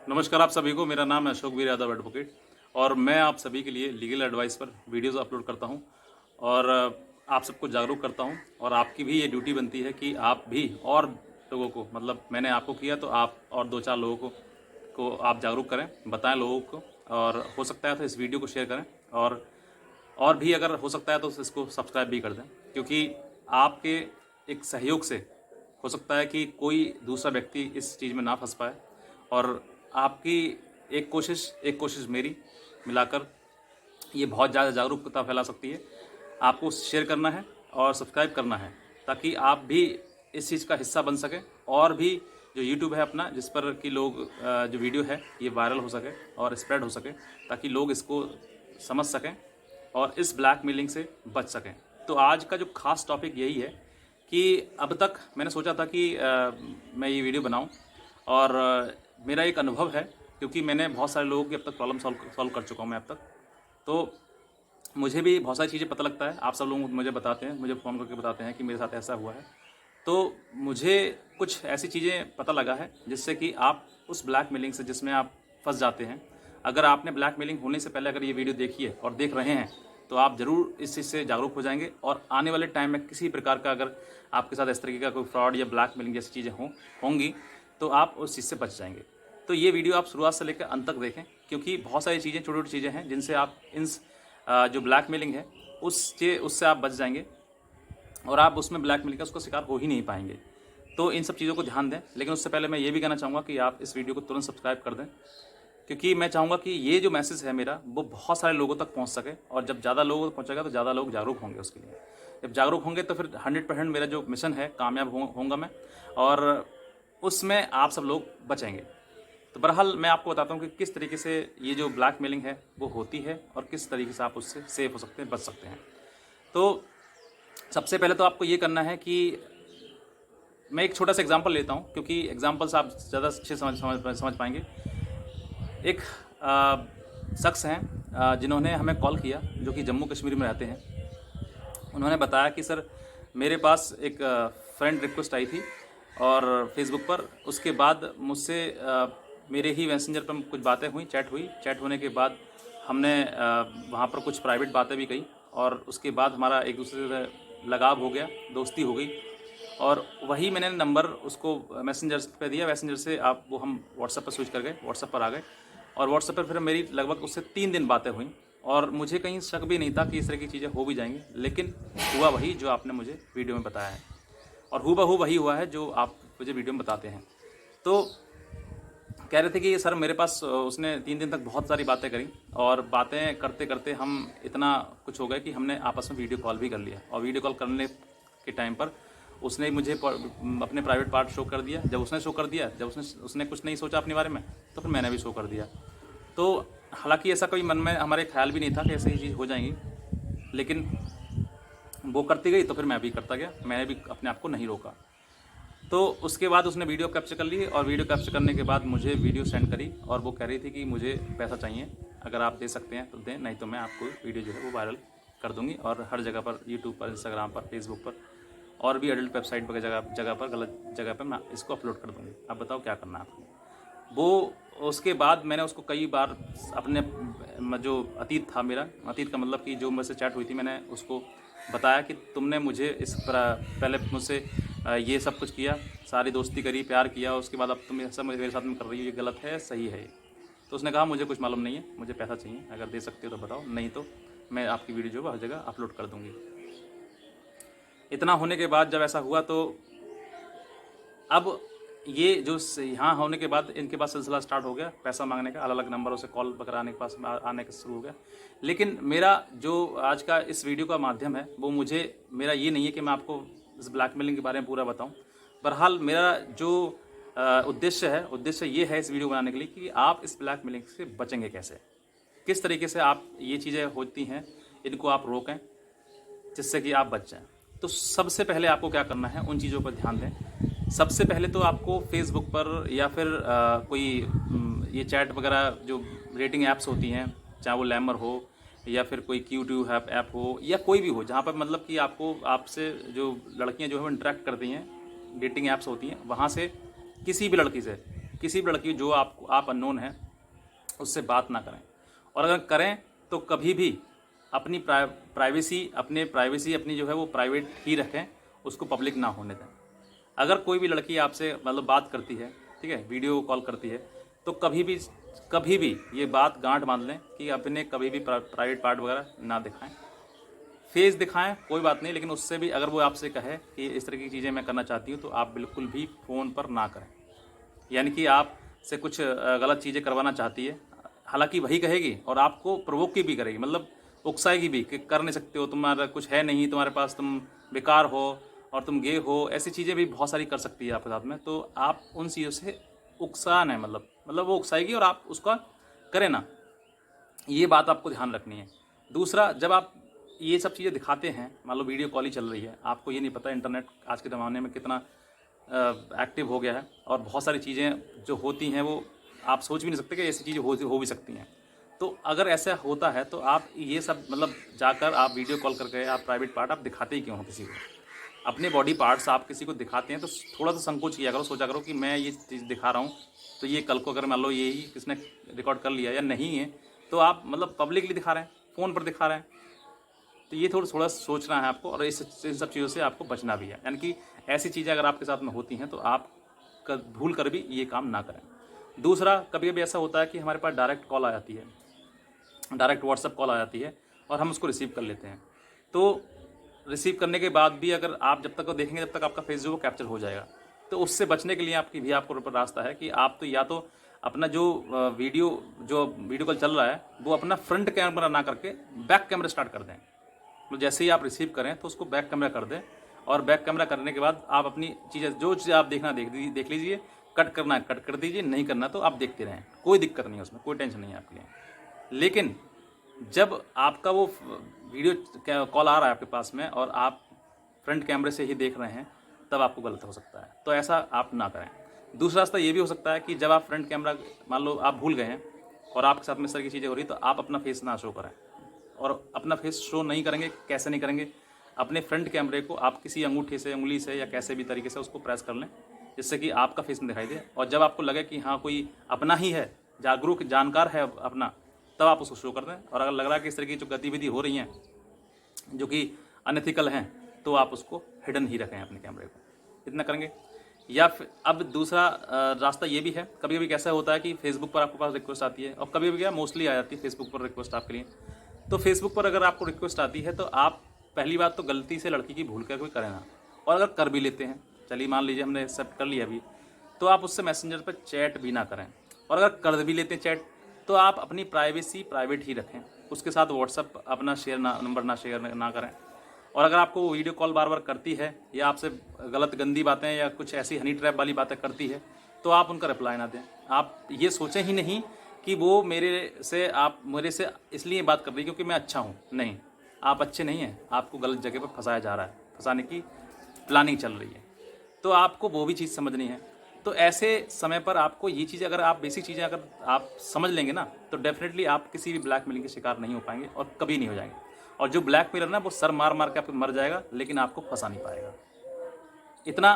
नमस्कार आप सभी को। मेरा नाम है अशोक वीर यादव एडवोकेट और मैं आप सभी के लिए लीगल एडवाइस पर वीडियोस अपलोड करता हूं और आप सबको जागरूक करता हूं। और आपकी भी ये ड्यूटी बनती है कि आप भी और लोगों को, मतलब मैंने आपको किया तो आप और 2-4 लोगों को आप जागरूक करें, बताएं लोगों को। और हो सकता है तो इस वीडियो को शेयर करें और भी अगर हो सकता है तो इसको सब्सक्राइब भी कर दें, क्योंकि आपके एक सहयोग से हो सकता है कि कोई दूसरा व्यक्ति इस चीज़ में ना फंस पाए। और आपकी एक कोशिश मेरी मिलाकर ये बहुत ज़्यादा जागरूकता फैला सकती है। आपको शेयर करना है और सब्सक्राइब करना है ताकि आप भी इस चीज़ का हिस्सा बन सकें और भी जो यूट्यूब है अपना, जिस पर कि लोग जो वीडियो है ये वायरल हो सके और स्प्रेड हो सके, ताकि लोग इसको समझ सकें और इस ब्लैकमेलिंग से बच सकें। तो आज का जो खास टॉपिक यही है कि अब तक मैंने सोचा था कि मैं ये वीडियो बनाऊं और मेरा एक अनुभव है, क्योंकि मैंने बहुत सारे लोगों की अब तक प्रॉब्लम सॉल्व कर चुका हूं मैं अब तक। तो मुझे भी बहुत सारी चीज़ें पता लगता है। आप सब लोग मुझे बताते हैं, मुझे फ़ोन करके बताते हैं कि मेरे साथ ऐसा हुआ है। तो मुझे कुछ ऐसी चीज़ें पता लगा है जिससे कि आप उस ब्लैकमेलिंग से जिसमें आप फंस जाते हैं, अगर आपने ब्लैकमेलिंग होने से पहले अगर ये वीडियो देखी है और देख रहे हैं, तो आप ज़रूर इस चीज़ से जागरूक हो जाएंगे। और आने वाले टाइम में किसी प्रकार का अगर आपके साथ इस तरीके का कोई फ्रॉड या ब्लैकमेलिंग जैसी चीज़ें होंगी तो आप उस चीज़ से बच जाएंगे। तो ये वीडियो आप शुरुआत से लेकर अंत तक देखें, क्योंकि बहुत सारी चीज़ें, छोटी छोटी चीज़ें हैं जिनसे आप जो ब्लैकमेलिंग है उससे आप बच जाएंगे और आप उसमें ब्लैकमेलिंग का उसका शिकार हो ही नहीं पाएंगे। तो इन सब चीज़ों को ध्यान दें। लेकिन उससे पहले मैं ये भी कहना चाहूँगा कि आप इस वीडियो को तुरंत सब्सक्राइब कर दें, क्योंकि मैं चाहूँगा कि ये जो मैसेज है मेरा वो बहुत सारे लोगों तक पहुँच सके। और जब ज़्यादा लोगों तक पहुँचेगा तो ज़्यादा लोग जागरूक होंगे उसके लिए। जब जागरूक होंगे तो फिर 100% मेरा जो मिशन है कामयाब होऊंगा मैं, और उसमें आप सब लोग बचेंगे। तो बहरहाल मैं आपको बताता हूँ कि किस तरीके से ये जो ब्लैकमेलिंग है वो होती है और किस तरीके से आप उससे सेफ हो सकते हैं, बच सकते हैं। तो सबसे पहले तो आपको ये करना है कि मैं एक छोटा सा एग्जांपल लेता हूँ, क्योंकि एग्जांपल से आप ज़्यादा अच्छे समझ पाएंगे। एक शख्स हैं जिन्होंने हमें कॉल किया, जो कि जम्मू कश्मीर में रहते हैं। उन्होंने बताया कि सर मेरे पास एक फ्रेंड रिक्वेस्ट आई थी और फेसबुक पर, उसके बाद मुझसे मेरे ही मैसेंजर पर कुछ बातें हुई, चैट होने के बाद हमने वहाँ पर कुछ प्राइवेट बातें भी कही और उसके बाद हमारा एक दूसरे से लगाव हो गया, दोस्ती हो गई। और वही मैंने नंबर उसको मैसेंजर पे दिया, मैसेंजर से हम व्हाट्सएप पर स्विच कर गए, व्हाट्सएप पर आ गए। और व्हाट्सएप पर फिर मेरी लगभग उससे 3 दिन बातें हुई और मुझे कहीं शक भी नहीं था कि इस तरह की चीज़ें हो भी जाएंगी। लेकिन हुआ वही जो आपने मुझे वीडियो में बताया है, और हूबहू वही हुआ है जो आप मुझे वीडियो में बताते हैं। तो कह रहे थे कि सर मेरे पास उसने 3 दिन तक बहुत सारी बातें करी और बातें करते करते हम इतना कुछ हो गए कि हमने आपस में वीडियो कॉल भी कर लिया। और वीडियो कॉल करने के टाइम पर उसने मुझे अपने प्राइवेट पार्ट शो कर दिया। जब उसने शो कर दिया, जब उसने कुछ नहीं सोचा अपने बारे में, तो फिर मैंने भी शो कर दिया। तो हालांकि ऐसा कोई मन में हमारे ख्याल भी नहीं था कि ऐसी चीज़ हो जाएंगी, लेकिन वो करती गई तो फिर मैं भी करता गया, मैंने भी अपने आप को नहीं रोका। तो उसके बाद उसने वीडियो कैप्चर कर ली और वीडियो कैप्चर करने के बाद मुझे वीडियो सेंड करी और वो कह रही थी कि मुझे पैसा चाहिए, अगर आप दे सकते हैं तो दें, नहीं तो मैं आपको वीडियो जो है वो वायरल कर दूंगी और हर जगह पर, यूट्यूब पर, इंस्टाग्राम पर, फेसबुक पर और भी एडल्ट वेबसाइट पर जगह पर, गलत जगह पर मैं इसको अपलोड कर दूंगी। अब बताओ क्या करना है आपको। वो उसके बाद मैंने उसको कई बार अपने जो अतीत था, मेरा अतीत का मतलब कि जो मुझसे चैट हुई थी, मैंने उसको बताया कि तुमने मुझे पहले मुझसे ये सब कुछ किया, सारी दोस्ती करी, प्यार किया, उसके बाद अब तुम ऐसा मेरे साथ में कर रही हो, ये गलत है, सही है। तो उसने कहा मुझे कुछ मालूम नहीं है, मुझे पैसा चाहिए, अगर दे सकते हो तो बताओ, नहीं तो मैं आपकी वीडियो जो हर जगह अपलोड कर दूँगी। इतना होने के बाद जब ऐसा हुआ तो अब ये जो यहाँ होने के बाद इनके पास सिलसिला स्टार्ट हो गया पैसा मांगने का, अलग अलग नंबरों से कॉल वगैरह आने का शुरू हो गया। लेकिन मेरा जो आज का इस वीडियो का माध्यम है वो मेरा ये नहीं है कि मैं आपको इस ब्लैकमेलिंग के बारे में पूरा बताऊं। बहरहाल मेरा जो उद्देश्य ये है इस वीडियो बनाने के लिए कि आप इस ब्लैकमेलिंग से बचेंगे कैसे, किस तरीके से आप ये चीज़ें होती हैं इनको आप रोकें जिससे कि आप बच जाएँ। तो सबसे पहले आपको क्या करना है, उन चीज़ों पर ध्यान दें। सबसे पहले तो आपको फेसबुक पर या फिर कोई ये चैट वगैरह जो रेटिंग ऐप्स होती हैं, चाहे वो लैमर हो या फिर कोई क्यूट्यू ऐप हो या कोई भी हो, जहाँ पर मतलब कि आपसे जो लड़कियाँ जो है वो इंटरेक्ट करती हैं, डेटिंग ऐप्स होती हैं, वहाँ से किसी भी लड़की से किसी भी लड़की जो आप अननोन हैं उससे बात ना करें, और अगर करें तो कभी भी अपनी प्राइवेसी अपनी जो है वो प्राइवेट ही रखें, उसको पब्लिक ना होने दें। अगर कोई भी लड़की आपसे मतलब बात करती है, ठीक है, वीडियो कॉल करती है, तो कभी भी ये बात गांठ बांध लें कि अपने कभी भी प्राइवेट पार्ट वगैरह ना दिखाएं। फेस दिखाएं कोई बात नहीं, लेकिन उससे भी अगर वो आपसे कहे कि इस तरह की चीज़ें मैं करना चाहती हूँ, तो आप बिल्कुल भी फ़ोन पर ना करें। यानी कि आप से कुछ गलत चीज़ें करवाना चाहती है, हालांकि वही कहेगी और आपको प्रोवोक भी करेगी, मतलब उकसाएगी भी कि कर नहीं सकते हो, तुम्हारा कुछ है नहीं तुम्हारे पास, तुम बेकार हो और तुम गे हो, ऐसी चीज़ें भी बहुत सारी कर सकती है आपके साथ में। तो आप उन चीज़ों से उकसाना है, मतलब वो उकसाएगी और आप उसका करें ना, ये बात आपको ध्यान रखनी है। दूसरा, जब आप ये सब चीज़ें दिखाते हैं, मान लो वीडियो कॉल ही चल रही है, आपको ये नहीं पता इंटरनेट आज के ज़माने में कितना एक्टिव हो गया है, और बहुत सारी चीज़ें जो होती हैं वो आप सोच भी नहीं सकते कि ऐसी चीज़ें हो भी सकती हैं। तो अगर ऐसा होता है तो आप ये सब मतलब जाकर आप वीडियो कॉल करके आप प्राइवेट पार्ट आप दिखाते ही क्यों हो किसी को? अपने बॉडी पार्ट्स आप किसी को दिखाते हैं तो थोड़ा सा संकोच किया करो, सोचा करो कि मैं ये चीज़ दिखा रहा हूँ, तो ये कल को अगर मान लो यही किसने रिकॉर्ड कर लिया या नहीं है, तो आप मतलब पब्लिकली दिखा रहे हैं, फ़ोन पर दिखा रहे हैं, तो ये थोड़ा सोचना है आपको, और इन सब चीज़ों से आपको बचना भी है। यानी कि ऐसी चीज़ें अगर आपके साथ में होती हैं तो आप भूल कर भी ये काम ना करें। दूसरा, कभी कभी ऐसा होता है कि हमारे पास डायरेक्ट कॉल आ जाती है, डायरेक्ट व्हाट्सअप कॉल आ जाती है, और हम उसको रिसीव कर लेते हैं। तो रिसीव करने के बाद भी अगर आप जब तक वो देखेंगे, जब तक आपका फेस जो वो कैप्चर हो जाएगा, तो उससे बचने के लिए आपको रास्ता है कि आप तो या तो अपना जो वीडियो कॉल चल रहा है वो अपना फ्रंट कैमरा ना करके बैक कैमरा स्टार्ट कर दें। तो जैसे ही आप रिसीव करें तो उसको बैक कैमरा कर दें, और बैक कैमरा करने के बाद आप अपनी चीज़ें जो चीज़ आप देखना देख लीजिए, कट करना है कट कर दीजिए, नहीं करना तो आप देखते रहें, कोई दिक्कत नहीं है उसमें, कोई टेंशन नहीं है आपके लिए। लेकिन जब आपका वो वीडियो कॉल आ रहा है आपके पास में और आप फ्रंट कैमरे से ही देख रहे हैं, तब आपको गलत हो सकता है, तो ऐसा आप ना करें। दूसरा रास्ता ये भी हो सकता है कि जब आप फ्रंट कैमरा मान लो आप भूल गए हैं और आपके साथ में इस तरह की चीज़ें हो रही, तो आप अपना फेस ना शो करें। और अपना फेस शो नहीं करेंगे, कैसे नहीं करेंगे? अपने फ्रंट कैमरे को आप किसी अंगूठे से, उंगली से या कैसे भी तरीके से उसको प्रेस कर लें, जिससे कि आपका फेस नहीं दिखाई दे। और जब आपको लगे कि हाँ कोई अपना ही है, जागरूक जानकार है अपना, तब आप उसको शो कर दें। और अगर लग रहा है कि इस तरह की जो गतिविधि हो रही हैं जो कि अनएथिकल हैं, तो आप उसको हिडन ही रखें अपने कैमरे को, इतना करेंगे। या फिर अब दूसरा रास्ता ये भी है, कभी कभी कैसा होता है कि फेसबुक पर आपके पास रिक्वेस्ट आती है, और कभी कभी क्या मोस्टली आ जाती है फेसबुक पर रिक्वेस्ट आपके लिए। तो फेसबुक पर अगर आपको रिक्वेस्ट आती है तो आप पहली बात तो गलती से लड़की की भूल कर कोई करें ना, और अगर कर भी लेते हैं, चलिए मान लीजिए हमने एक्सेप्ट कर लिया अभी, तो आप उससे मैसेंजर पर चैट भी ना करें। और अगर कर भी लेते हैं चैट, तो आप अपनी प्राइवेसी प्राइवेट ही रखें, उसके साथ व्हाट्सअप अपना नंबर ना शेयर ना करें। और अगर आपको वो वीडियो कॉल बार बार करती है या आपसे गलत गंदी बातें या कुछ ऐसी हनी ट्रैप वाली बातें करती है, तो आप उनका रिप्लाई ना दें। आप ये सोचें ही नहीं कि वो मेरे से इसलिए बात कर रही है क्योंकि मैं अच्छा हूँ, नहीं, आप अच्छे नहीं हैं, आपको गलत जगह पर फंसाया जा रहा है, फंसाने की प्लानिंग चल रही है, तो आपको वो भी चीज़ समझनी है। तो ऐसे समय पर आपको ये चीज़ें, अगर आप बेसिक चीज़ें अगर आप समझ लेंगे ना, तो डेफिनेटली आप किसी भी ब्लैकमेलिंग के शिकार नहीं हो पाएंगे, और कभी नहीं हो जाएंगे। और जो ब्लैकमेलर ना वो सर मार मार के आपको मर जाएगा, लेकिन आपको फंसा नहीं पाएगा। इतना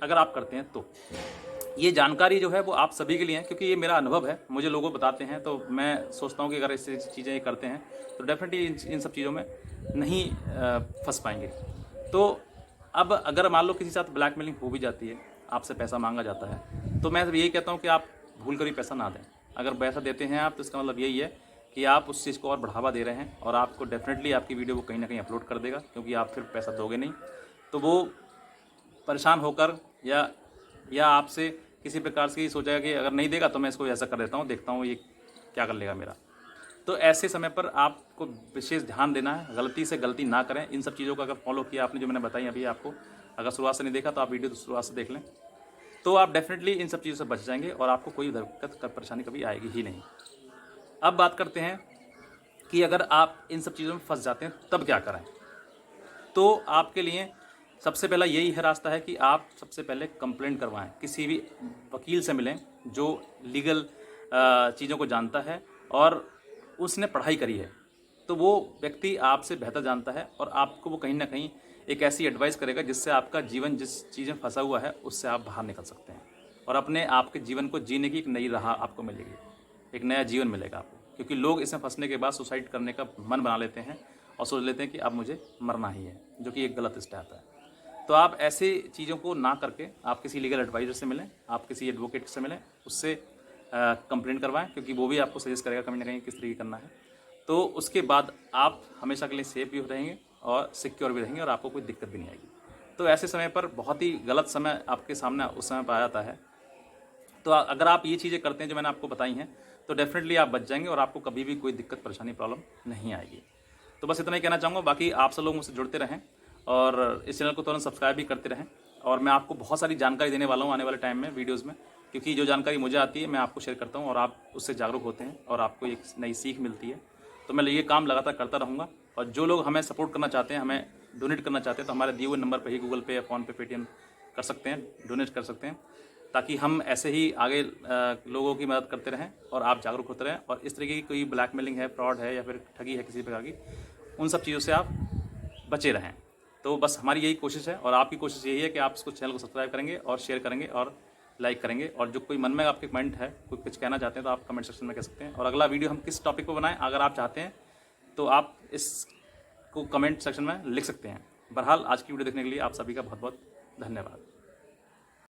अगर आप करते हैं तो ये जानकारी जो है वो आप सभी के लिए है, क्योंकि ये मेरा अनुभव है, मुझे लोग बताते हैं, तो मैं सोचता हूँ कि अगर ऐसी चीज़ें ये करते हैं तो डेफिनेटली इन सब चीज़ों में नहीं फंस पाएंगे। तो अब अगर मान लो किसी के साथ ब्लैकमेलिंग हो भी जाती है, आपसे पैसा मांगा जाता है, तो मैं यही कहता हूँ कि आप भूल कर भी पैसा ना दें। अगर पैसा देते हैं आप, तो इसका मतलब यही है कि आप उस चीज़ को और बढ़ावा दे रहे हैं, और आपको डेफिनेटली आपकी वीडियो को कहीं ना कहीं अपलोड कर देगा, क्योंकि आप फिर पैसा दोगे नहीं, तो वो परेशान होकर या आपसे किसी प्रकार से सोचेगा कि अगर नहीं देगा तो मैं इसको ऐसा कर देता हूँ, देखता हूँ ये क्या कर लेगा मेरा। तो ऐसे समय पर आपको विशेष ध्यान देना है, गलती से गलती ना करें। इन सब चीज़ों का अगर फॉलो किया आपने, जो मैंने बताई अभी आपको, अगर शुरुआत से नहीं देखा तो आप वीडियो तो शुरुआत से देख लें, तो आप डेफिनेटली इन सब चीज़ों से बच जाएंगे और आपको कोई दिक्कत परेशानी कभी आएगी ही नहीं। अब बात करते हैं कि अगर आप इन सब चीज़ों में फंस जाते हैं तब क्या करें। तो आपके लिए सबसे पहला यही है रास्ता है कि आप सबसे पहले कंप्लेंट करवाएं, किसी भी वकील से मिलें जो लीगल चीज़ों को जानता है और उसने पढ़ाई करी है, तो वो व्यक्ति आपसे बेहतर जानता है, और आपको वो कहीं ना कहीं एक ऐसी एडवाइस करेगा जिससे आपका जीवन जिस चीज़ में फंसा हुआ है उससे आप बाहर निकल सकते हैं। और अपने आप के जीवन को जीने की एक नई राह आपको मिलेगी, एक नया जीवन मिलेगा आपको। क्योंकि लोग इसमें फंसने के बाद सुसाइड करने का मन बना लेते हैं और सोच लेते हैं कि अब मुझे मरना ही है, जो कि एक गलत स्टेप है। तो आप ऐसी चीज़ों को ना करके आप किसी लीगल एडवाइज़र से मिलें, आप किसी एडवोकेट से मिलें, उससे कंप्लेंट करवाएं, क्योंकि वो भी आपको सजेस्ट करेगा कहीं ना कहीं किस तरीके करना है। तो उसके बाद आप हमेशा के लिए सेफ भी रहेंगे और सिक्योर भी रहेंगे और आपको कोई दिक्कत भी नहीं आएगी। तो ऐसे समय पर बहुत ही गलत समय आपके सामने उस समय पर आ जाता है। तो अगर आप ये चीज़ें करते हैं जो मैंने आपको बताई हैं, तो डेफिनेटली आप बच जाएंगे और आपको कभी भी कोई दिक्कत, परेशानी, प्रॉब्लम नहीं आएगी। तो बस इतना ही कहना चाहूँगा। बाकी आप सब लोग मुझसे जुड़ते रहें और इस चैनल को तुरंत सब्सक्राइब भी करते रहें। और मैं आपको बहुत सारी जानकारी देने वाला हूँ आने वाले टाइम में वीडियोज़ में, क्योंकि जो जानकारी मुझे आती है मैं आपको शेयर करता हूँ और आप उससे जागरूक होते हैं और आपको एक नई सीख मिलती है। तो मैं ये काम लगातार करता रहूँगा। और जो लोग हमें सपोर्ट करना चाहते हैं, हमें डोनेट करना चाहते हैं, तो हमारे दिए हुए नंबर पर ही गूगल पे या फ़ोनपे, पेटीएम कर सकते हैं, डोनेट कर सकते हैं, ताकि हम ऐसे ही आगे लोगों की मदद करते रहें और आप जागरूक होते रहें। और इस तरीके की कोई ब्लैकमेलिंग है, फ्रॉड है या फिर ठगी है किसी प्रकार की, उन सब चीज़ों से आप बचे रहें। तो बस हमारी यही कोशिश है और आपकी कोशिश यही है कि आप इसको चैनल को सब्सक्राइब करेंगे और शेयर करेंगे और लाइक करेंगे। और जो कोई मन में आपके कमेंट है, कोई कुछ कहना चाहते हैं, तो आप कमेंट सेक्शन में कह सकते हैं। और अगला वीडियो हम किस टॉपिक पर बनाएं अगर आप चाहते हैं तो आप इसको कमेंट सेक्शन में लिख सकते हैं। बहरहाल आज की वीडियो देखने के लिए आप सभी का बहुत बहुत धन्यवाद।